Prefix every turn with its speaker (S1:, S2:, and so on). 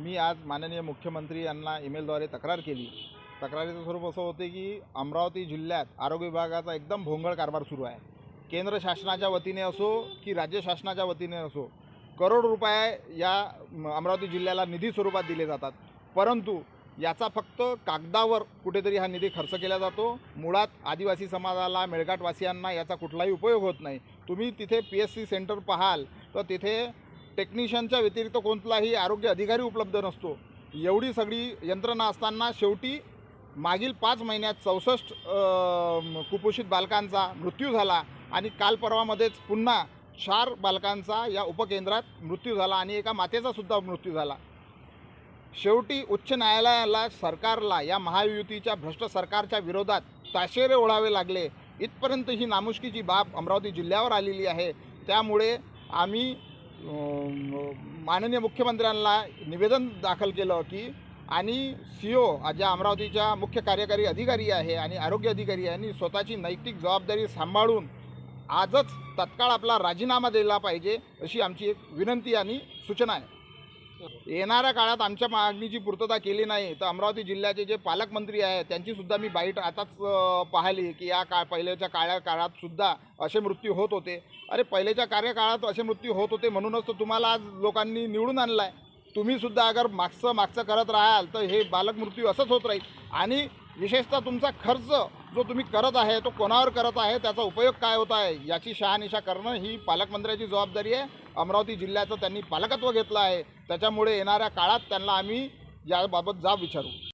S1: मी आज माननीय मुख्यमंत्री यांना ईमेलद्वारे तक्रार केली। तक्रारीचं स्वरूप असं होते की अमरावती जिल्ह्यात आरोग्य विभागाचा एकदम भोंगळ कारभार सुरू आहे। केंद्र शासनाच्या वतीने असो की राज्य शासनाच्या वतीने असो, करोड रुपये या अमरावती जिल्ह्याला निधी स्वरूपात दिले जातात, परंतु याचा फक्त कागदावर कुठेतरी हा निधी खर्च केला जातो। मुळात आदिवासी समाजाला, मेळघाटवासियांना याचा कुठलाही उपयोग होत नाही। तुम्ही तिथे PSC सेंटर पाहाल तर तिथे टेक्निशियनच्या व्यतिरिक्त कोणताही आरोग्य अधिकारी उपलब्ध नसतो। एवढी सगळी यंत्रणा असताना शेवटी मागील 5 महिन्यात 64 कुपोषित बालकांचा मृत्यू झाला आणि काल परवामध्येच पुन्हा 4 बालकांचा या उपकेंद्रात मृत्यू झाला आणि एका मातेचा सुद्धा मृत्यू झाला। शेवटी उच्च न्यायालयाला, सरकारला, या महायुतीच्या भ्रष्ट सरकारच्या विरोधात ताशेरे ओढावे लागले। इथपर्यंत ही नामुष्कीची बाब अमरावती जिल्ह्यावर आलेली आहे। त्यामुळे आम्ही माननीय मुख्यमंत्र्यांना निवेदन दाखल केलं की आणि CO ज्या अमरावतीच्या मुख्य कार्यकारी अधिकारी आहे आणि आरोग्य अधिकारी यांनी स्वतःची नैतिक जबाबदारी सांभाळून आजच तत्काळ आपला राजीनामा दिला पाहिजे, अशी आमची एक विनंती आणि सूचना आहे। येणाऱ्या काळात आमच्या मागणीची पूर्तता केली नाही तर अमरावती जिल्ह्याचे जे पालकमंत्री आहेत त्यांचीसुद्धा मी बाईट आताच पाहिली की या पहिल्याच्या काळात सुद्धा असे मृत्यू होत होते। अरे, पहिल्याच्या कार्यकाळात असे मृत्यू होत होते म्हणूनच तर तुम्हाला आज लोकांनी निवडून आणलं आहे। तुम्हीसुद्धा अगर मागचं करत राहाल तर हे बालक मृत्यू असंच होत राहील। आणि विशेषतः तुमचा खर्च जो तुम्ही करत आहे तो कोणावर करत आहे, त्याचा उपयोग काय होत आहे याची शहानिशा करणं ही पालकमंत्र्याची जबाबदारी आहे। अमरावती जिल्ह्याचं त्यांनी पालकत्व घेतलं आहे, त्याच्यामुळे येणाऱ्या काळात त्यांना आम्ही याबाबत जाब विचारू।